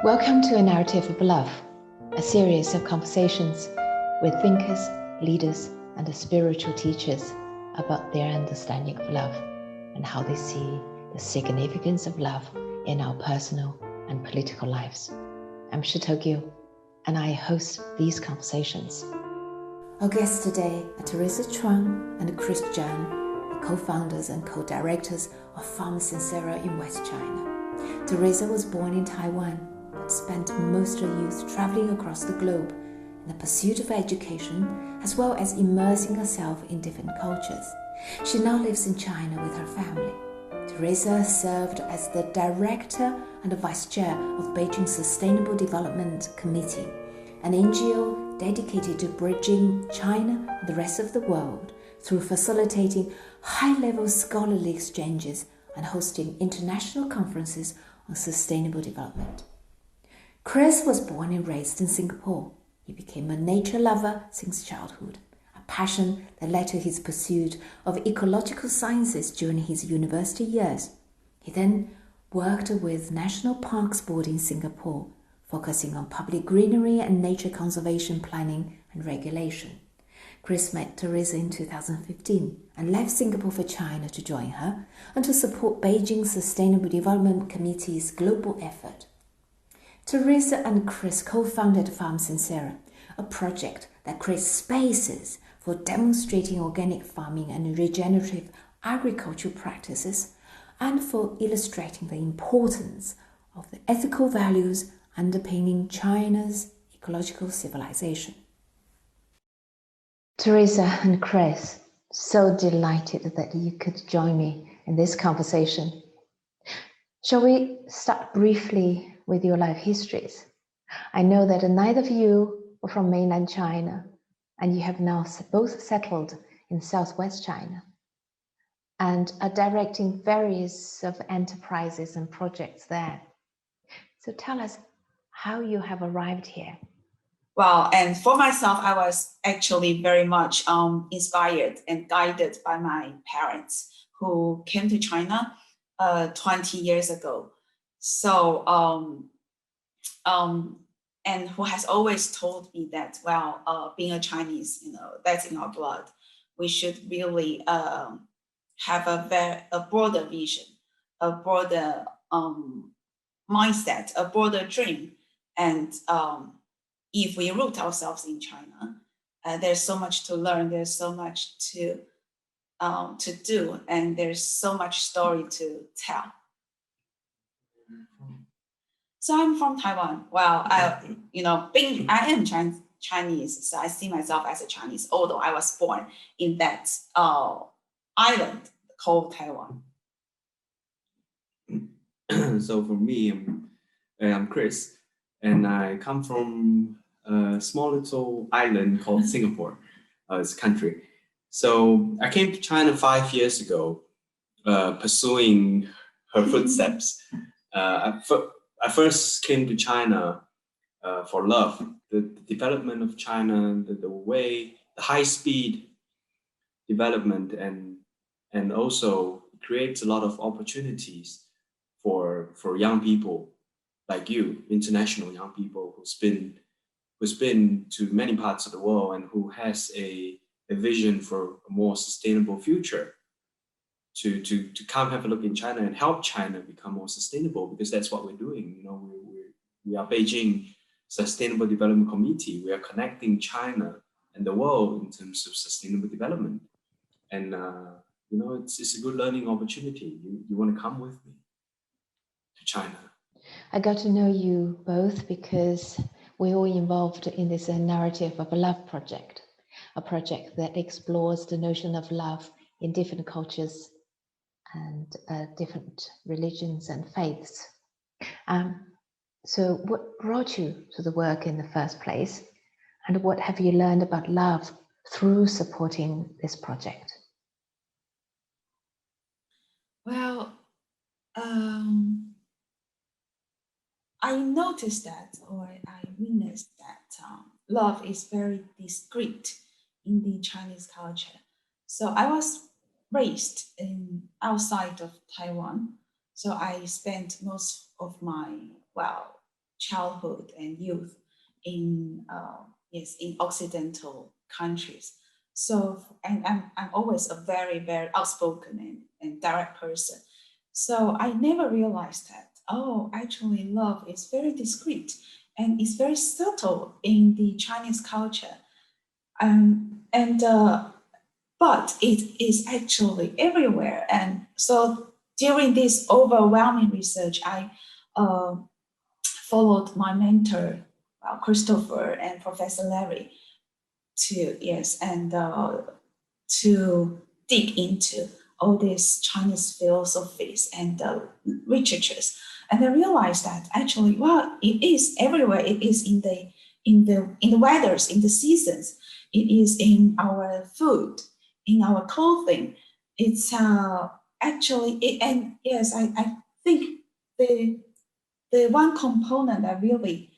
Welcome to A Narrative of Love, a series of conversations with thinkers, leaders, and spiritual teachers about their understanding of love and how they see the significance of love in our personal and political lives. I'm Scherto Gill, and I host these conversations. Our guests today are Theresa Chuang and Chris Zheng, the co-founders and co-directors of Farm Sincera in West China. Theresa was born in Taiwan, spent most of her youth traveling across the globe in the pursuit of education, as well as immersing herself in different cultures. She now lives in China with her family. Theresa served as the director and the vice chair of Beijing's Sustainable Development Committee, an NGO dedicated to bridging China and the rest of the world through facilitating high-level scholarly exchanges and hosting international conferences on sustainable development. Chris was born and raised in Singapore. He became a nature lover since childhood, a passion that led to his pursuit of ecological sciences during his university years. He then worked with National Parks Board in Singapore, focusing on public greenery and nature conservation planning and regulation. Chris met Theresa in 2015 and left Singapore for China to join her and to support Beijing's Sustainable Development Committee's global effort. Theresa and Chris co-founded Farm Sincera, a project that creates spaces for demonstrating organic farming and regenerative agricultural practices and for illustrating the importance of the ethical values underpinning China's ecological civilization. Theresa and Chris, so delighted that you could join me in this conversation. Shall we start briefly with your life histories? I know that neither of you were from mainland China, and you have now both settled in southwest China and are directing various of enterprises and projects there. So tell us how you have arrived here. Well, and for myself, I was actually very much inspired and guided by my parents who came to China 20 years ago. So, and who has always told me that, well, being a Chinese, that's in our blood. We should really have a broader vision, a broader mindset, a broader dream. And if we root ourselves in China, there's so much to learn. There's so much to do, and there's so much story to tell. So I'm from Taiwan. Well, I am Chinese, so I see myself as a Chinese, although I was born in that island called Taiwan. So for me, I'm Chris, and I come from a small little island called Singapore. It's a country. So I came to China 5 years ago, pursuing her footsteps. I first came to China for love. The development of China, the high-speed development, and also creates a lot of opportunities for young people like you, international young people who's been to many parts of the world and who has a vision for a more sustainable future. To come have a look in China and help China become more sustainable, because that's what we're doing. We are Beijing Sustainable Development Committee. We are connecting China and the world in terms of sustainable development. And it's a good learning opportunity. You want to come with me to China? I got to know you both because we're all involved in this narrative of a love project, a project that explores the notion of love in different cultures and different religions and faiths. So what brought you to the work in the first place, and what have you learned about love through supporting this project? Well, I noticed that, or I witnessed that love is very discreet in the Chinese culture. So I was raised in outside of Taiwan. So I spent most of my childhood and youth in yes in Occidental countries. So and I'm always a very outspoken and direct person. So I never realized that, oh, actually, love is very discreet and it's very subtle in the Chinese culture. And but it is actually everywhere. And so during this overwhelming research, I uh, followed my mentor, Christopher and Professor Larry, to yes, and to dig into all these Chinese philosophies and literatures. And I realized that actually, well, it is everywhere. It is in the weathers, in the seasons. It is in our food, in our clothing. It's actually, and yes, I think the the one component that really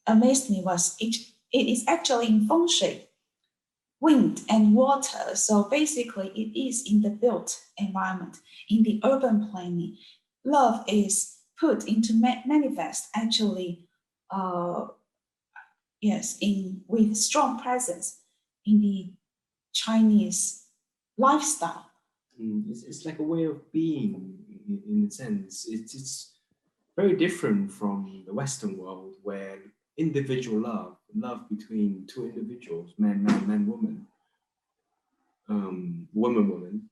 amazed me was it is actually in feng shui, wind and water. So basically, it is in the built environment, in the urban planning. Love is put into manifest actually, uh, yes, in with strong presence in the Chinese lifestyle. It's like a way of being in a sense. It's very different from the Western world where individual love between two individuals, man, woman, woman.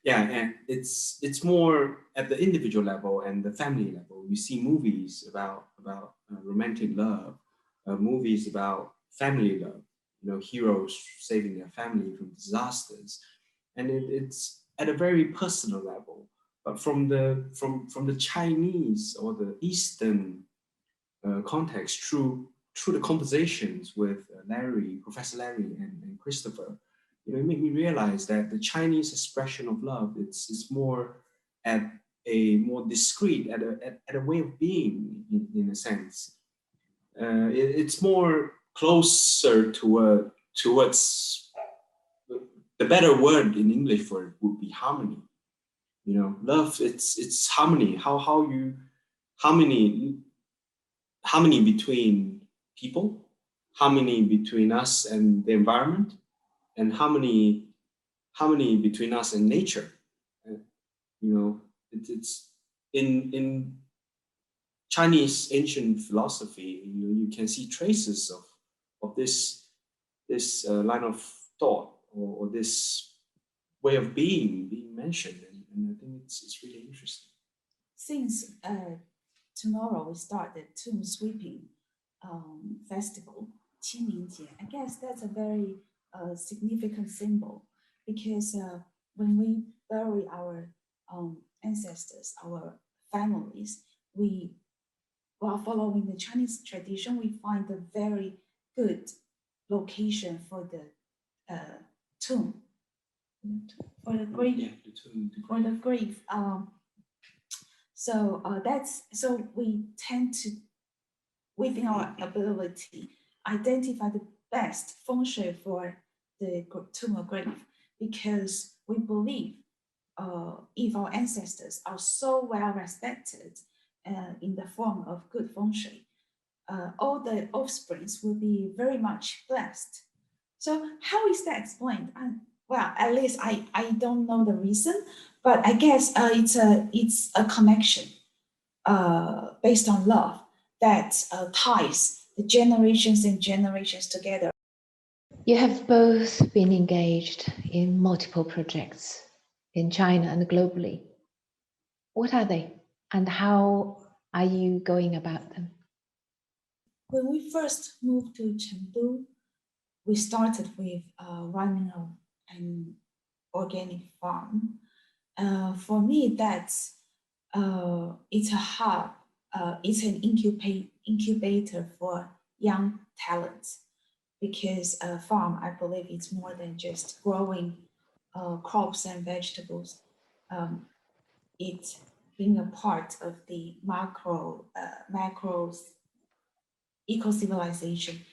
Yeah, and it's more at the individual level and the family level. You see movies about romantic love, movies about family love. You know, heroes saving their family from disasters, and it's at a very personal level. But from the Chinese or the Eastern context, through the conversations with Professor Larry, and Christopher, you know, it made me realize that the Chinese expression of love, it's more at a more discreet, at a way of being, in a sense. It's more closer towards the better word in English for it would be harmony. You know, love, it's harmony. Harmony harmony between people, harmony between us and the environment, and harmony between us and nature. Uh, you know, it's in Chinese ancient philosophy. You can see traces of this line of thought, or this way of being mentioned, and I think it's really interesting. Since tomorrow we start the tomb sweeping festival, Qingmingjie. I guess that's a very significant symbol because when we bury our ancestors, our families, we, while following the Chinese tradition, we find a very good location for the tomb, for the grave, Yeah, the tomb. for the grave. So that's so we tend to, within our ability, identify the best feng shui for the tomb or grave because we believe if our ancestors are so well respected in the form of good feng shui, all the offsprings will be very much blessed. So how is that explained? Well, at least I don't know the reason, but I guess it's a connection based on love that ties the generations and generations together. You have both been engaged in multiple projects in China and globally. What are they, and how are you going about them? When we first moved to Chengdu, we started with running an organic farm. For me, that's it's a hub. It's an incubator for young talents because a farm, I believe, it's more than just growing crops and vegetables. it being a part of the macro eco-civilization,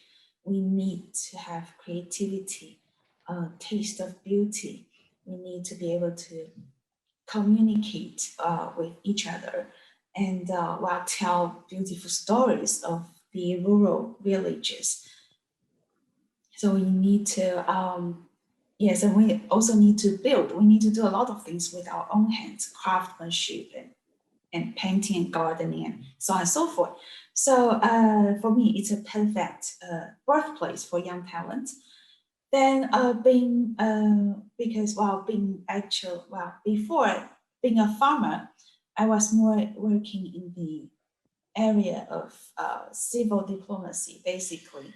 we need to have creativity, taste of beauty. We need to be able to communicate with each other and tell beautiful stories of the rural villages. So we need to, yes, and we also need to build. We need to do a lot of things with our own hands, craftsmanship and painting and gardening and so on and so forth. So for me, it's a perfect birthplace for young talent. Then before being a farmer, I was more working in the area of civil diplomacy, basically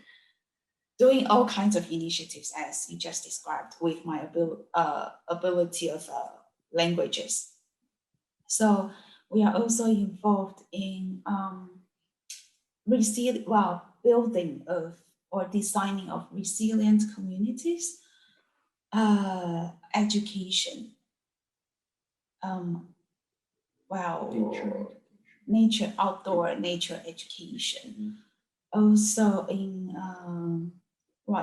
doing all kinds of initiatives as you just described with my ability of languages. So we are also involved in building of or designing of resilient communities, education, nature, outdoor nature education, also in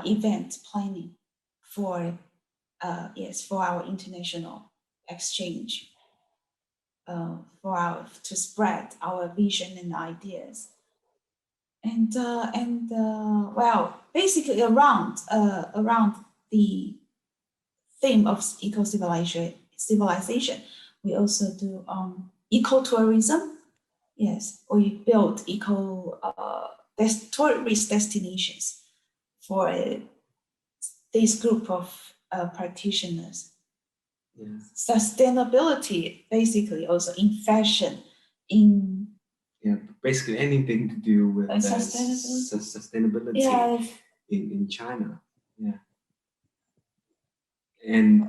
event planning for our international exchange, to spread our vision and ideas. And basically around the theme of civilization, we also do ecotourism. Yes, we build tourist destinations for this group of practitioners. Yes. Sustainability, basically, also in fashion, basically anything to do with sustainability in China. Yeah. And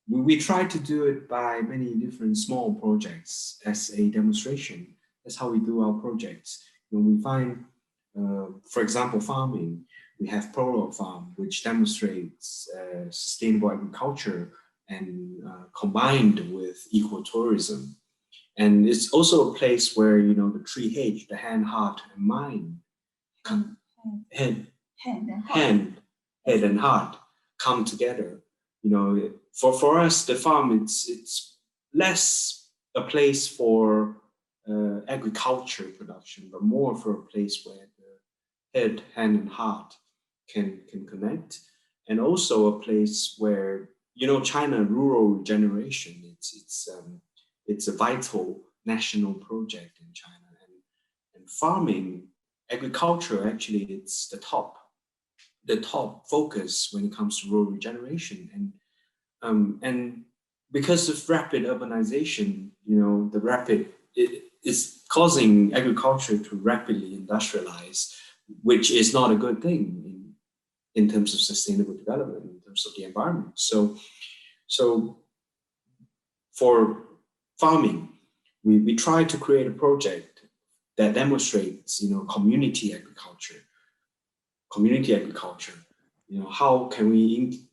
we try to do it by many different small projects as a demonstration. That's how we do our projects. When we find, for example, farming, we have Polo Farm, which demonstrates sustainable agriculture and combined with ecotourism. And it's also a place where, the three H, the hand, heart, and mind, head and heart come together. For us, the farm, it's less a place for agriculture production, but more for a place where the head, hand, and heart can connect, and also a place where China rural regeneration. It's a vital national project in China, and farming, agriculture, actually, it's the top focus when it comes to rural regeneration, and because of rapid urbanization, it is causing agriculture to rapidly industrialize, which is not a good thing in terms of sustainable development, in terms of the environment. So for farming, we try to create a project that demonstrates, community agriculture. How can we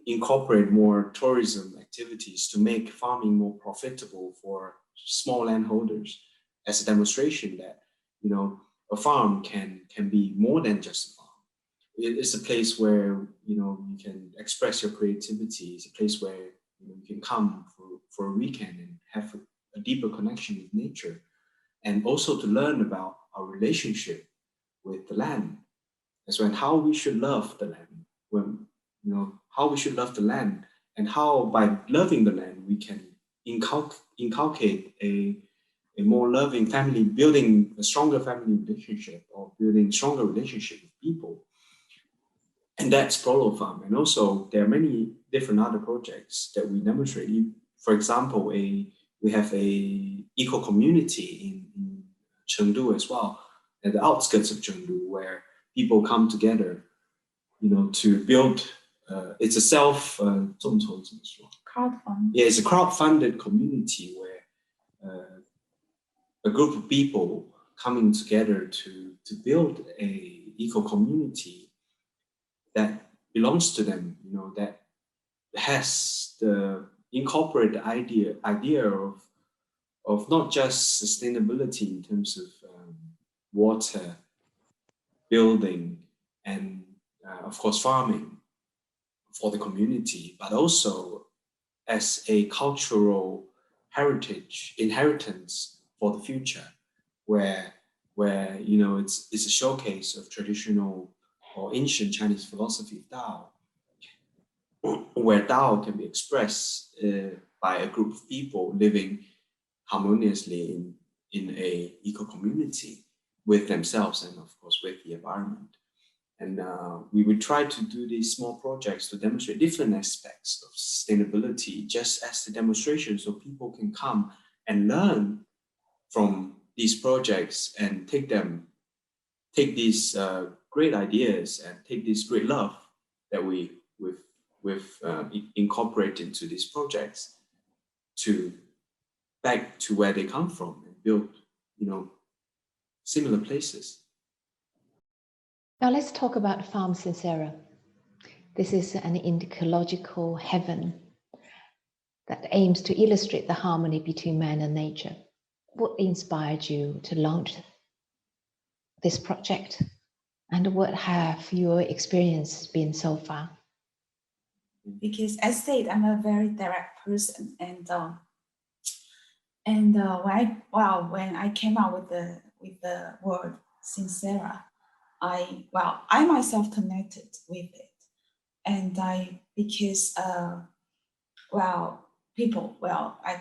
incorporate more tourism activities to make farming more profitable for small landholders, as a demonstration that, a farm can be more than just a farm. It's a place where, you can express your creativity. It's a place where you can come for a weekend and have a deeper connection with nature, and also to learn about our relationship with the land, as well, and how we should love the land. How we should love the land, and how by loving the land we can inculcate a more loving family, building a stronger family relationship, or building stronger relationship with people. And that's Polo Farm. And also there are many different other projects that we demonstrate. For example, we have a eco community in Chengdu as well, at the outskirts of Chengdu, where people come together, to build. It's a crowdfunding. Yeah, it's a crowd-funded community where a group of people coming together to build a eco community that belongs to them, that has the incorporate the idea of not just sustainability in terms of water, building, and of course farming for the community, but also as a cultural inheritance for the future, where it's a showcase of traditional or ancient Chinese philosophy of Tao, where Tao can be expressed by a group of people living harmoniously in a eco-community with themselves and of course with the environment. And we would try to do these small projects to demonstrate different aspects of sustainability, just as the demonstration, so people can come and learn from these projects and take these great ideas and take this great love that we've incorporated into these projects back to where they come from and build, similar places. Now let's talk about Farm Sincera. This is an ecological heaven that aims to illustrate the harmony between man and nature. What inspired you to launch this project? And what have your experience been so far? Because as I said, I'm a very direct person, and when I came out with the word Sincera, I myself connected with it, and I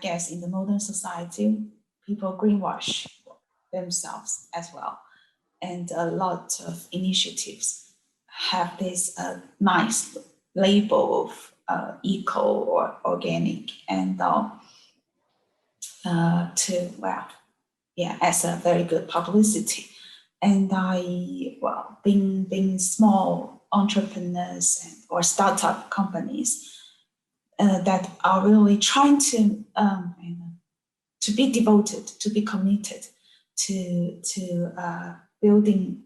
guess in the modern society, people greenwash themselves as well, and a lot of initiatives have this nice label of eco or organic, and as a very good publicity. And being small entrepreneurs or startup companies that are really trying to be devoted, to be committed to building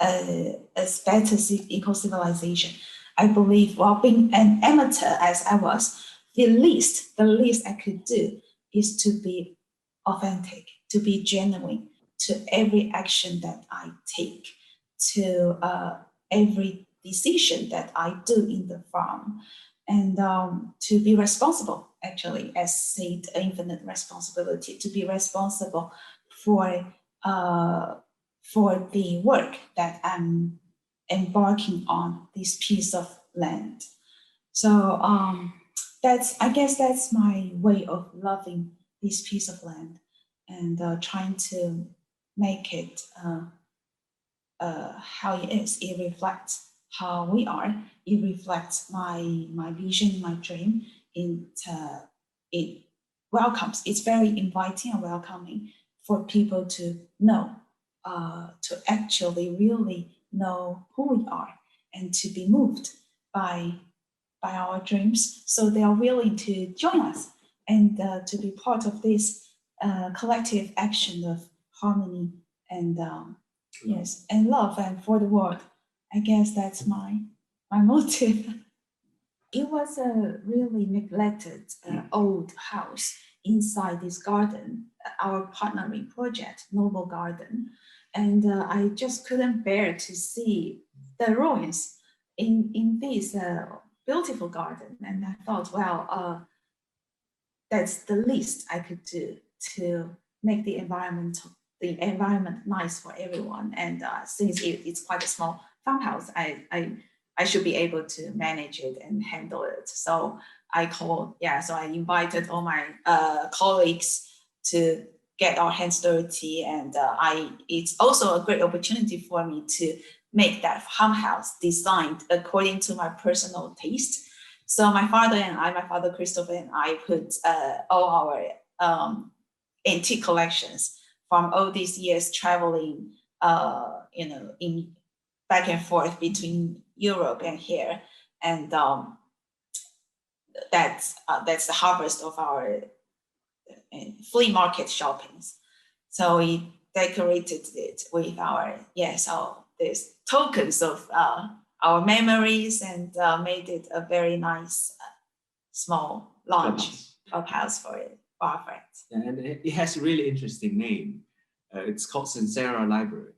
a better eco-civilization. I believe, being an amateur as I was, the least I could do is to be authentic, to be genuine to every action that I take, to every decision that I do in the farm, and to be responsible, actually, as said, infinite responsibility, to be responsible for the work that I'm embarking on this piece of land. So I guess that's my way of loving this piece of land, and trying to make it how it is. It reflects how we are. It reflects my vision, my dream. It welcomes. It's very inviting and welcoming for people to know, to actually really know who we are, and to be moved by our dreams. So they are willing to join us and to be part of this collective action of harmony and and love, and for the world. I guess that's my motive. It was a really neglected old house inside this garden, our partnering project, Noble Garden, and I just couldn't bear to see the ruins in this beautiful garden, and I thought, that's the least I could do to make the environment nice for everyone. And since it's quite a small farmhouse, I should be able to manage it and handle it. So I invited all my colleagues to get our hands dirty, and it's also a great opportunity for me to make that farmhouse designed according to my personal taste. So my father Christopher and I put all our antique collections from all these years traveling, in back and forth between Europe and here, and that's the harvest of our flea market shoppings. So we decorated it with these tokens of our memories, and made it a very nice small launch clubhouse for our friends. Yeah, and it has a really interesting name. It's called Sincera Library,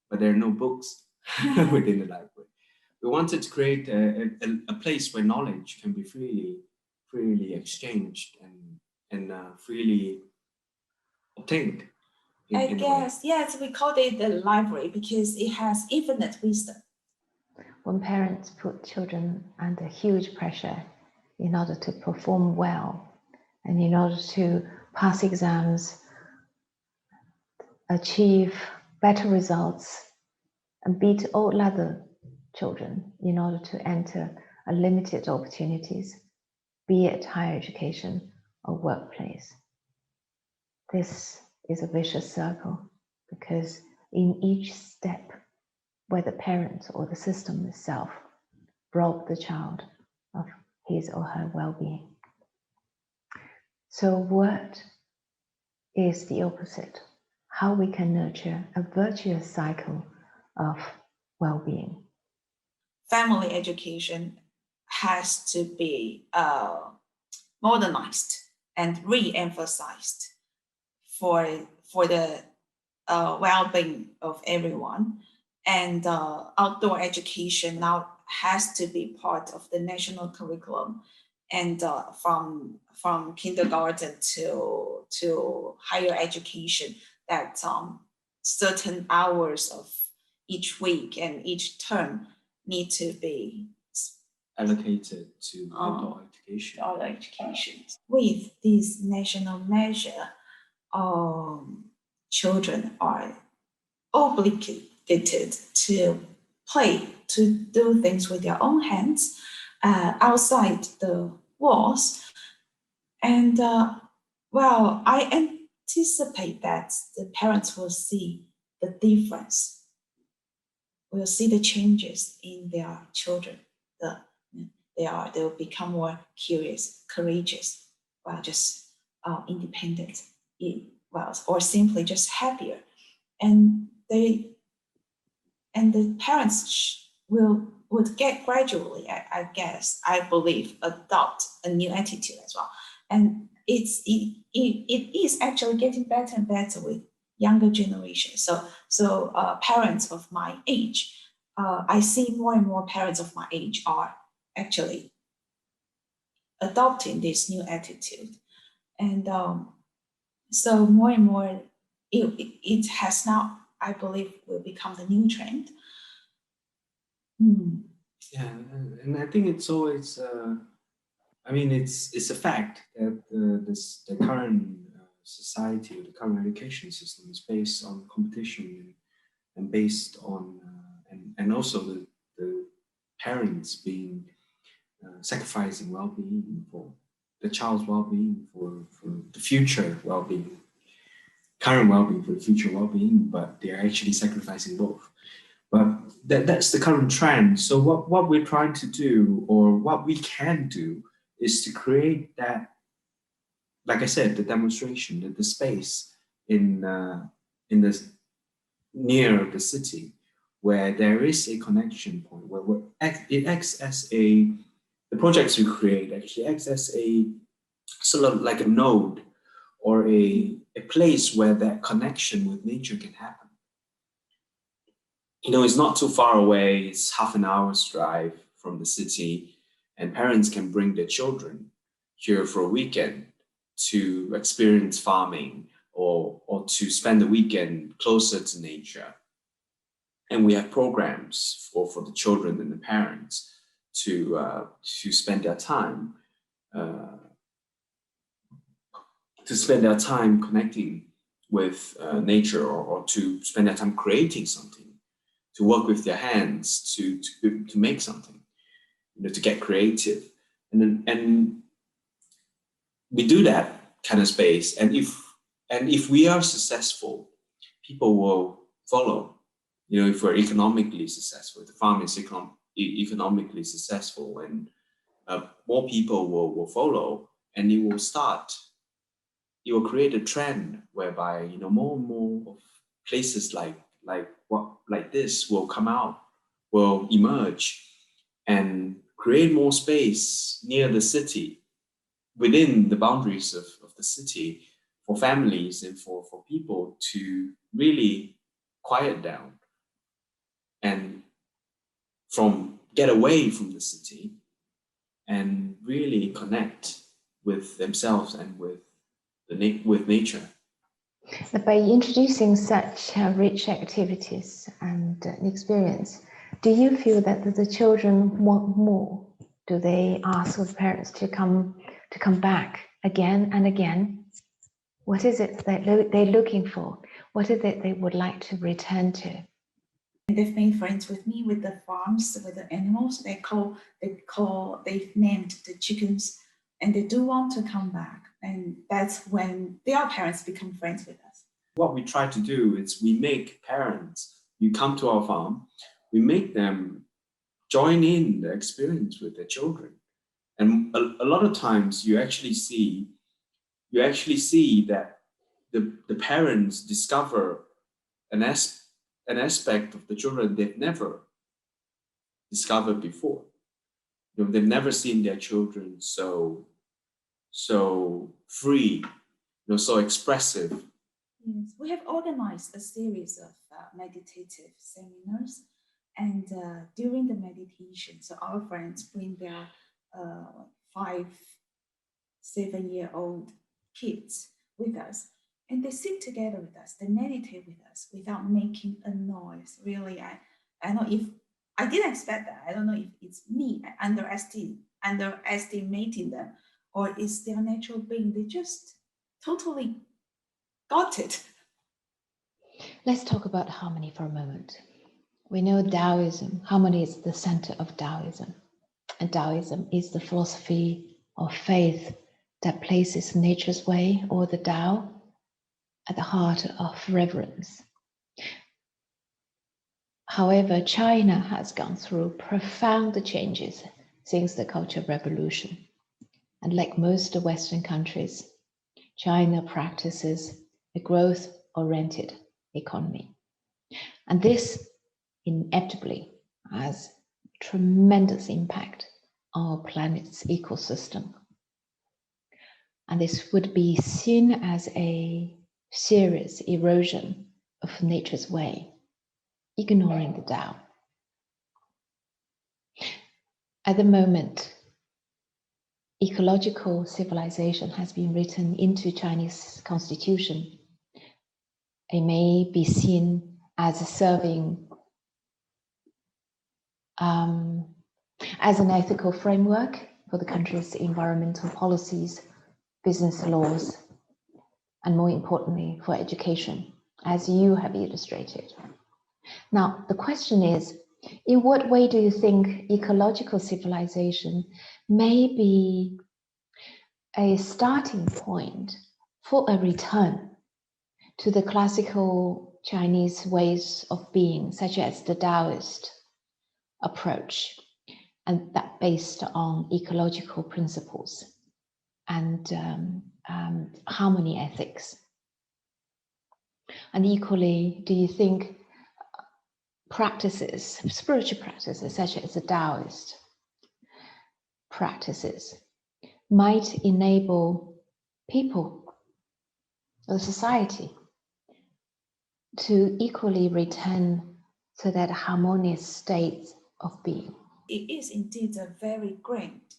but there are no books within the library. We wanted to create a place where knowledge can be freely exchanged and freely obtained. I guess, yes, we called it the library because it has infinite wisdom. When parents put children under huge pressure in order to perform well and in order to pass exams, achieve better results, and beat all other children in order to enter a limited opportunities, be it higher education or workplace. This is a vicious circle because in each step, whether parent or the system itself rob the child of his or her well-being. So what is the opposite? How we can nurture a virtuous cycle of well-being? Family education has to be modernized and re-emphasized for the well-being of everyone. And outdoor education now has to be part of the national curriculum, and from kindergarten to higher education, that certain hours of each week and each term need to be allocated to outdoor education. Outdoor education. With this national measure, children are obligated to play, to do things with their own hands outside the walls. And well, I anticipate that the parents will see the difference, will see the changes in their children. They'll become more curious, courageous, well, just independent, well, or simply just happier. And the parents would get gradually, I guess, I believe, adopt a new attitude as well. And it is actually getting better and better with younger generations. So parents of my age, I see more and more parents of my age are actually adopting this new attitude. And so more and more, it has now, I believe, will become the new trend. Yeah, and I think it's always, I mean, it's a fact that the current society, or the current education system, is based on competition and based on, and also the parents being sacrificing well-being for the child's well-being, for the future well-being, current well-being for the future well-being, but they're actually sacrificing both. But that's the current trend. So what we're trying to do, or what we can do, is to create that, like I said, the demonstration, the space in the near the city, where there is a connection point, where it acts as the projects we create actually acts as a sort of like a node, or a place where that connection with nature can happen. You know, it's not too far away, it's half an hour's drive from the city, and parents can bring their children here for a weekend to experience farming, or to spend the weekend closer to nature. And we have programs for the children and the parents to spend their time connecting with nature, or to spend their time creating something, to work with their hands, to make something, you know, to get creative. And we do that kind of space. And if we are successful, people will follow. You know, if we're economically successful, if the farm is economically successful, and more people will follow, and it will create a trend whereby, you know, more and more of places like this will come out, will emerge, and create more space near the city, within the boundaries of the city, for families and for people to really quiet down and get away from the city and really connect with themselves and with nature. By introducing such rich activities and experience, do you feel that the children want more? Do they ask the parents to come back again and again? What is it that they're looking for? What is it they would like to return to? They've made friends with me, with the farms, with the animals. They've named the chickens, and they do want to come back. And that's when their parents become friends with us. What we try to do is we make parents, you come to our farm, we make them join in the experience with their children. And a lot of times you actually see that the parents discover an aspect of the children they've never discovered before. They've never seen their children so free, so expressive. Yes, we have organized a series of meditative seminars, and during the meditation, so our friends bring their 5, 7-year-old kids with us, and they sit together with us, they meditate with us without making a noise. Really, I know if I didn't expect that. I don't know if it's me underestimating them, or it's their natural being. They just totally got it. Let's talk about harmony for a moment. We know Taoism, harmony is the center of Taoism. And Taoism is the philosophy of faith that places nature's way, or the Tao, at the heart of reverence. However, China has gone through profound changes since the Cultural Revolution. And like most Western countries, China practices a growth-oriented economy. And this inevitably has tremendous impact on our planet's ecosystem. And this would be seen as a serious erosion of nature's way, ignoring the Tao. At the moment, ecological civilization has been written into Chinese constitution. It may be seen as serving as an ethical framework for the country's environmental policies, business laws, and more importantly, for education, as you have illustrated. Now, the question is, in what way do you think ecological civilization may be a starting point for a return to the classical Chinese ways of being, such as the Taoist approach, and that based on ecological principles and harmony ethics? And equally, do you think practices, spiritual practices, such as the Taoist practices, might enable people or society to equally return to that harmonious state of being? It is indeed a very grand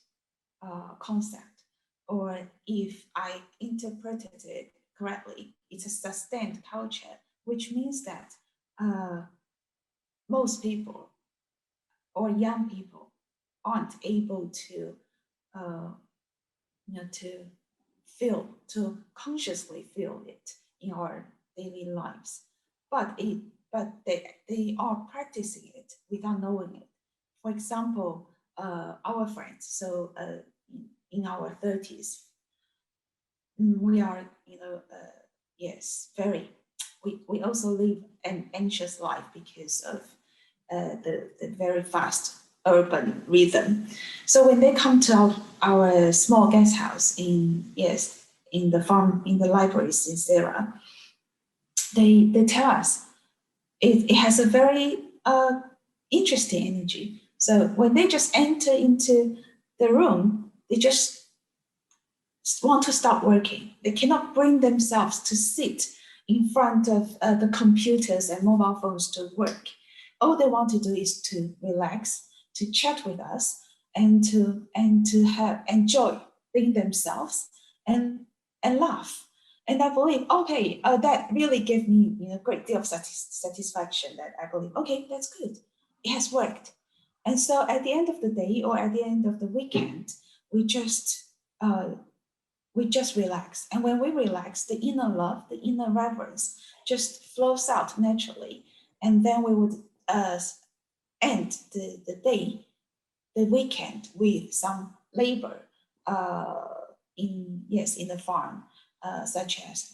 concept, or if I interpreted it correctly, it's a sustained culture, which means that most people or young people aren't able to to consciously feel it in our daily lives, but they are practicing it without knowing it. For example, our friends, so in our 30s, we are, we also live an anxious life because of the very fast urban rhythm. So when they come to our small guest house in the farm, in the library, Sincera, they tell us it has a very interesting energy. So when they just enter into the room, they just want to start working. They cannot bring themselves to sit in front of the computers and mobile phones to work. All they want to do is to relax, to chat with us, and to have enjoy being themselves and laugh. And I believe, okay, that really gave me a great deal of satisfaction. That I believe, okay, that's good. It has worked. And so at the end of the day or at the end of the weekend, we just relax. And when we relax, the inner love, the inner reverence just flows out naturally. And then we would end the day, the weekend, with some labor in the farm, such as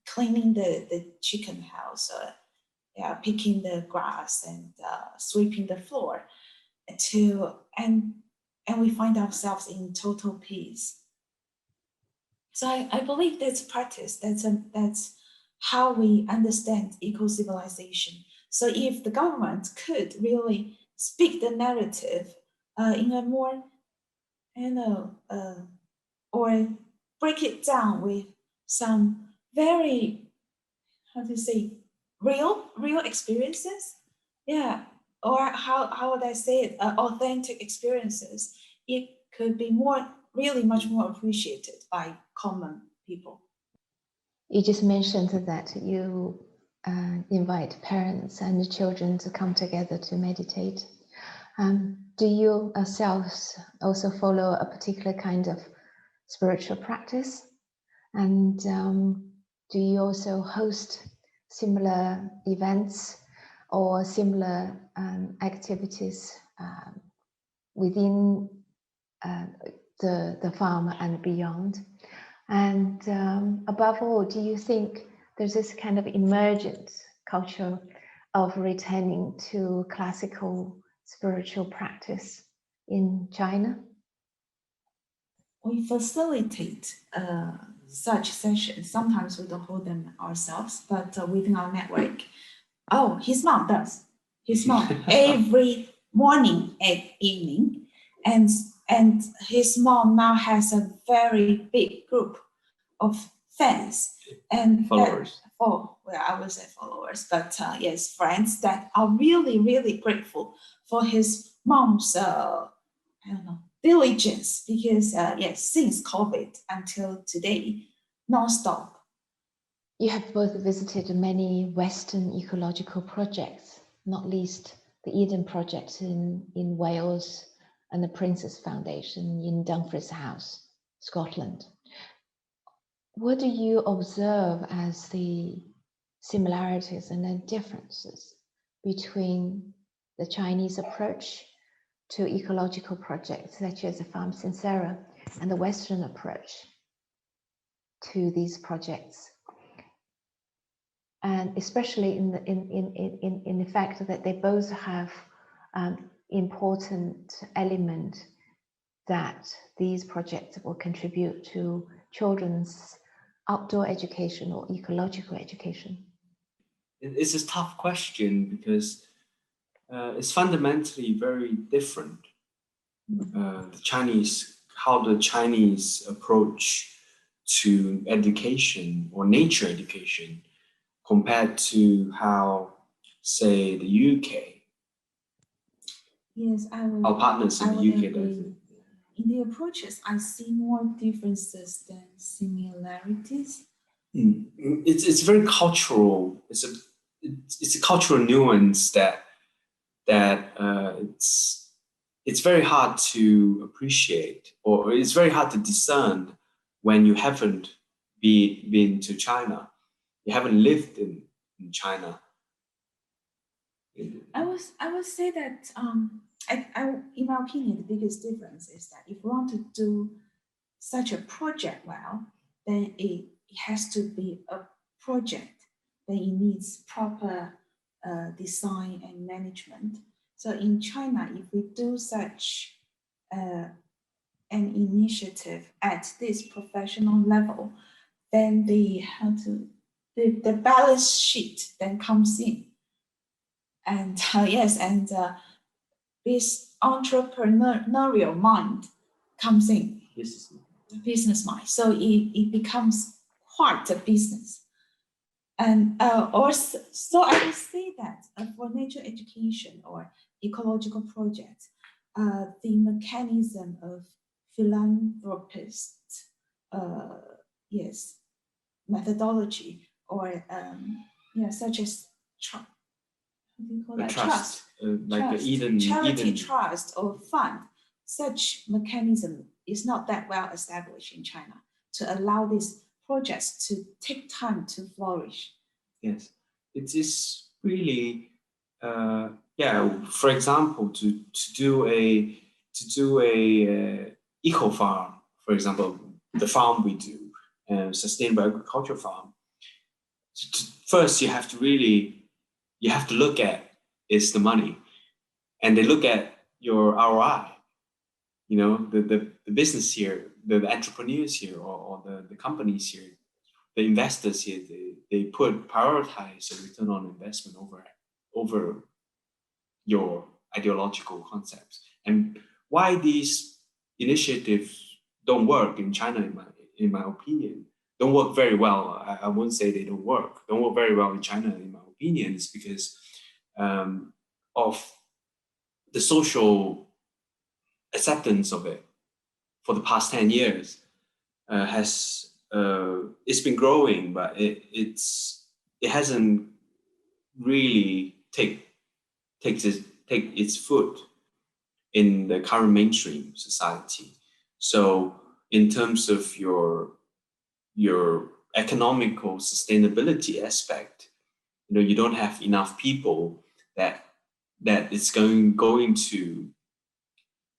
cleaning the chicken house, picking the grass and sweeping the floor, and we find ourselves in total peace. So I believe that's practice. That's how we understand eco-civilization. So if the government could really speak the narrative in a more, or break it down with some very, how to say, real experiences, or how would I say it, authentic experiences, it could be really much more appreciated by common people. You just mentioned that you invite parents and children to come together to meditate. Do you yourselves also follow a particular kind of spiritual practice? And do you also host similar events or similar activities within the farm and beyond? And above all, do you think there's this kind of emergent culture of returning to classical spiritual practice in China? We facilitate such sessions. Sometimes we don't hold them ourselves, but within our network. Oh, his mom does. His mom every morning and evening, and his mom now has a very big group of fans and followers. I would say followers, but yes, friends that are really, really grateful for his mom's diligence, because since COVID until today, non-stop. You have both visited many Western ecological projects, not least the Eden Project in Wales and the Princess Foundation in Dumfries House, Scotland. What do you observe as the similarities and the differences between the Chinese approach to ecological projects such as the farm Sincera and the Western approach to these projects? And especially in the fact that they both have important element that these projects will contribute to children's outdoor education or ecological education. It's a tough question because it's fundamentally very different. How the Chinese approach to education or nature education compared to how, say, the UK. Yes, our partners in the UK does it. In the approaches, I see more differences than similarities. It's very cultural. It's a cultural nuance that it's very hard to appreciate, or it's very hard to discern when you haven't been to China. You haven't lived in China. I would say that in my opinion, the biggest difference is that if you want to do such a project well, then it has to be a project. Then it needs proper design and management. So in China, if we do such an initiative at this professional level, then the balance sheet then comes in. And yes, and this entrepreneurial mind comes in, business mind. So it becomes quite a business. And also, so I would say that for nature education or ecological projects, the mechanism of philanthropist, yes, methodology, or such as how do you call that? Trust, like Trust, charity trust or fund. Such mechanism is not that well established in China to allow these projects to take time to flourish. Yes, it is really, for example, to do a eco farm, for example, the farm we do, sustainable agriculture farm. First, you have to look at is the money, and they look at your ROI. You know, the business here, the entrepreneurs here, or the companies here, the investors here, they prioritize a return on investment over your ideological concepts. And why these initiatives don't work in China, in my opinion, don't work very well. I won't say they don't work very well in China, in my opinion, is because of the social acceptance of it for the past 10 years. It's been growing, but it hasn't really take its foot in the current mainstream society. So in terms of your economical sustainability aspect, you don't have enough people that it's going to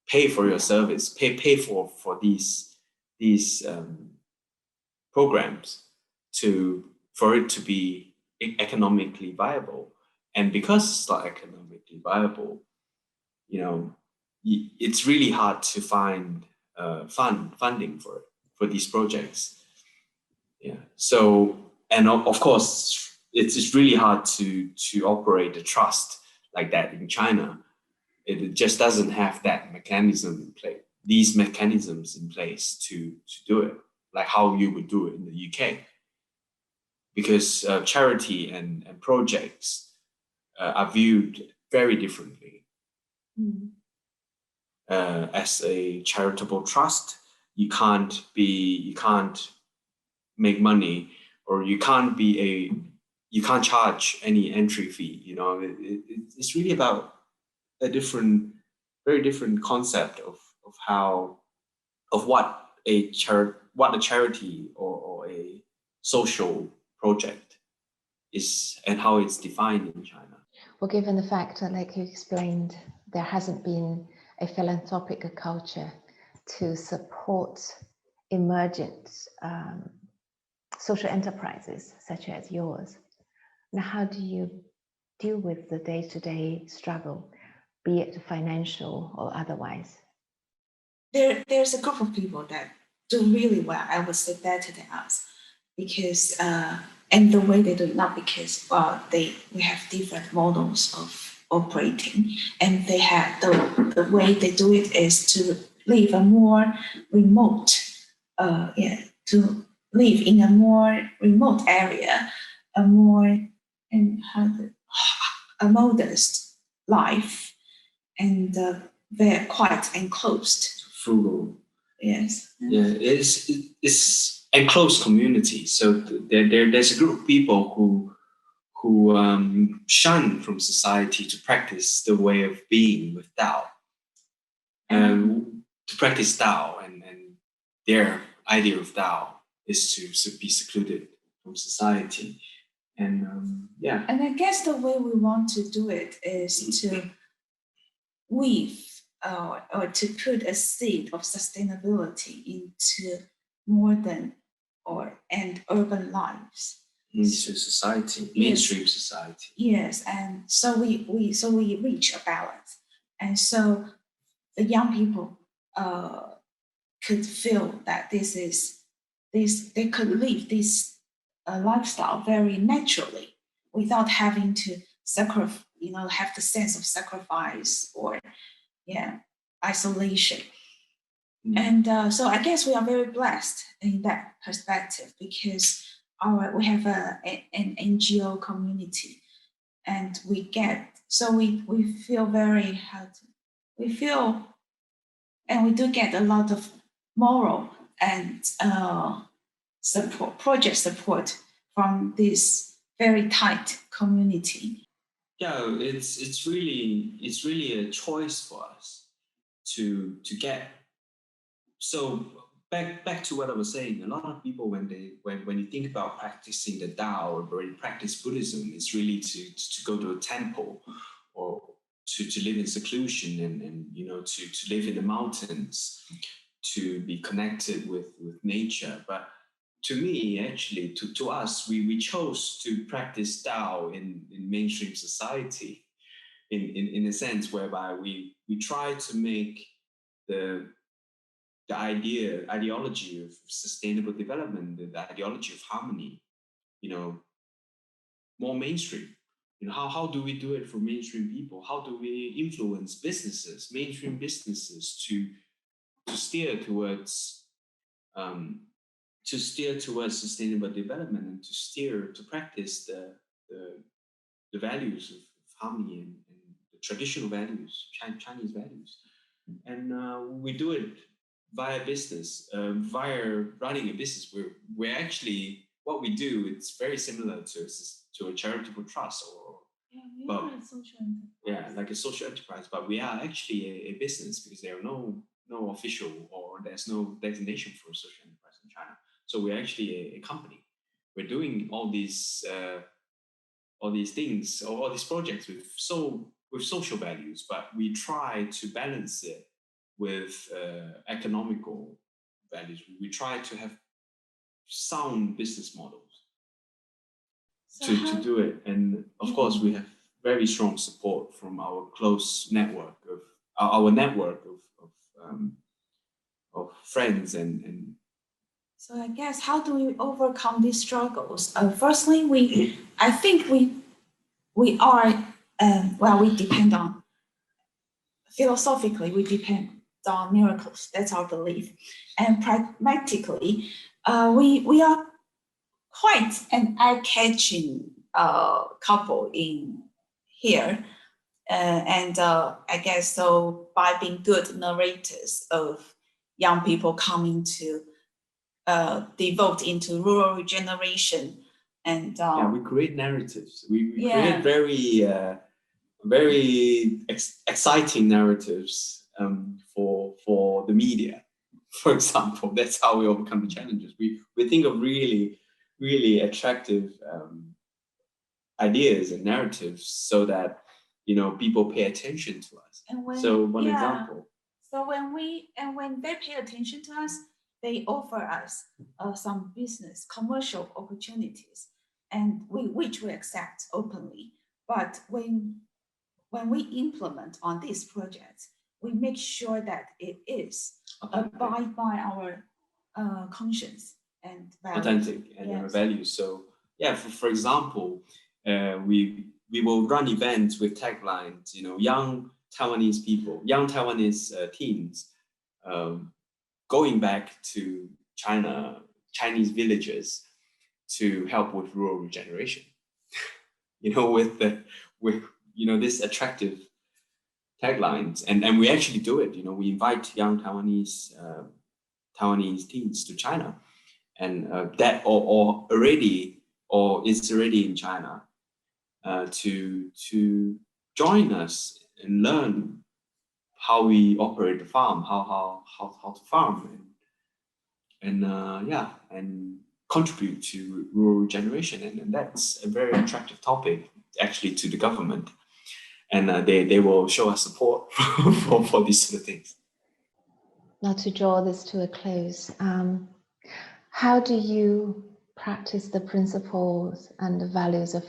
pay for your service, pay for these programs for it to be economically viable. And because it's not economically viable, it's really hard to find funding for these projects. Yeah. So, and of course, it's really hard to operate a trust like that in China. It just doesn't have that mechanism in place. These mechanisms in place to do it, like how you would do it in the UK. Because charity and projects are viewed very differently. As a charitable trust, you can't make money, or you can't charge any entry fee. It's really about a very different concept of what a charity or a social project is, and how it's defined in China. Well, given the fact that, like you explained, there hasn't been a philanthropic culture to support emergent social enterprises such as yours. Now, how do you deal with the day-to-day struggle, be it financial or otherwise? There's a group of people that do really well, I would say better than us, because and the way they do it, not because we have different models of operating, and they have the way they do it is to live a more remote, to live in a more remote area, a modest life, and they're quite enclosed. Frugal. Yes. Yeah, it's enclosed community. So there's a group of people who shun from society to practice the way of being with Tao, to practice Tao, and their idea of Tao is to be secluded from society, and And I guess the way we want to do it is to weave or to put a seed of sustainability into modern and urban lives, into society, mainstream society. Yes, and so we reach a balance, and so the young people could feel that they could live this lifestyle very naturally without having to have the sense of sacrifice or isolation. And so I guess we are very blessed in that perspective, because we have an NGO community, and we feel very and we do get a lot of moral and project support from this very tight community. Yeah, it's really a choice for us to get. So back to what I was saying, a lot of people when you think about practicing the Tao or when you practice Buddhism, it's really to go to a temple or to live in seclusion and to live in the mountains, to be connected with nature. But to me, actually, to us, we chose to practice Tao in mainstream society, in a sense whereby we try to make the ideology of sustainable development, the ideology of harmony, more mainstream. How do we do it for mainstream people? How do we influence mainstream businesses to steer towards sustainable development and to practice the values of harmony and the traditional values, Chinese values. And we do it via business, via running a business. We're actually, what we do, it's very similar to a charitable trust like a social enterprise, but we are actually a business, because there are no official, or there's no designation for a social enterprise in China. So we're actually a company. We're doing all these things, or all these projects with social values, but we try to balance it with economical values. We try to have sound business models to do it. And of course, we have very strong support from our close network of friends and so I guess, how do we overcome these struggles? Firstly, I think we are we depend on, philosophically, we depend on miracles. That's our belief. And pragmatically, we are quite an eye-catching couple in here. And I guess so, by being good narrators of young people coming to devote into rural regeneration. And we create narratives. We create very exciting narratives for the media, for example. That's how we overcome the challenges. We think of really, really attractive ideas and narratives, so that people pay attention to us. Example. So when they pay attention to us, they offer us some business, commercial opportunities, and which we accept openly. But when we implement on these projects, we make sure that it is abide by our conscience and values. Authentic and our values. So for example, we will run events with taglines, young Taiwanese people, young Taiwanese teens going back to Chinese villages to help with rural regeneration. With this attractive taglines, and we actually do it. We invite young Taiwanese teens to China, and that is already in China, to join us and learn how we operate the farm, how to farm, and contribute to rural regeneration. And that's a very attractive topic actually to the government, and they will show us support for these sort of things. Now, to draw this to a close, how do you practice the principles and the values of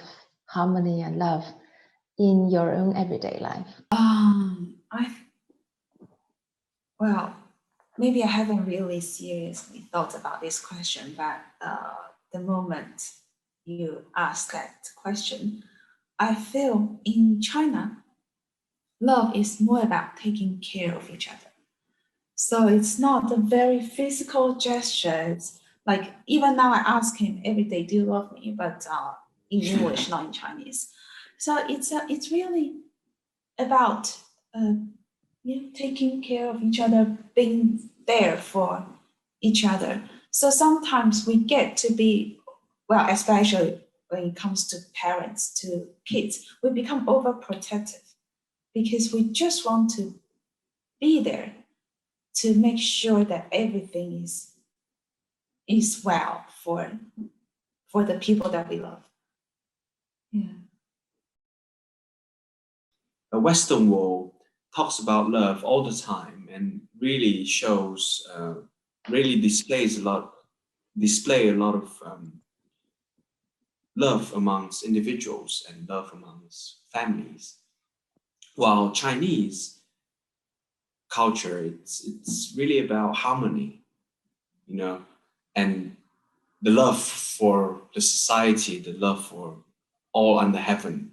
harmony and love in your own everyday life? Maybe I haven't really seriously thought about this question, but the moment you asked that question, I feel in China, love is more about taking care of each other. So it's not a very physical gestures. Like even now, I ask him every day, "Do you love me?" But in English, not in Chinese. So it's really about taking care of each other, being there for each other. So sometimes we get to be, well, especially when it comes to parents, to kids, we become overprotective because we just want to be there to make sure that everything is well for the people that we love. Yeah. The Western world talks about love all the time and really shows, really display a lot of love amongst individuals and love amongst families. While Chinese culture, it's really about harmony, you know, and the love for the society, the love for all under heaven.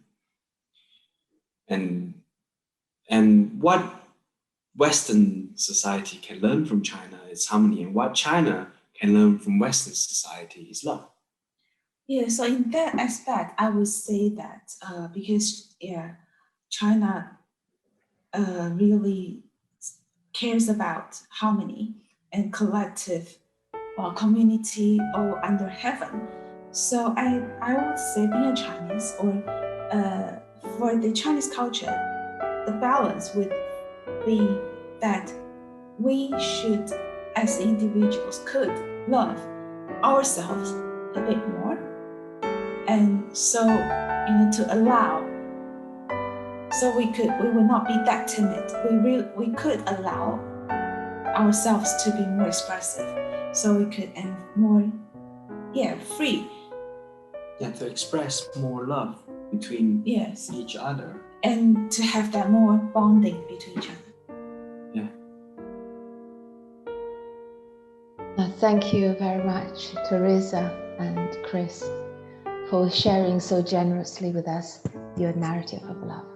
And what Western society can learn from China is harmony, and what China can learn from Western society is love. Yeah, so in that aspect, I would say that because China really cares about harmony and collective or community or under heaven. So I would say being a Chinese or for the Chinese culture, the balance would be that we should, as individuals, could love ourselves a bit more. And so, to allow, so we will not be that timid. We could allow ourselves to be more expressive. So we could and more, free. Yeah, to express more love between each other. And to have that more bonding between each other. Yeah. Thank you very much, Theresa and Chris, for sharing so generously with us your narrative of love.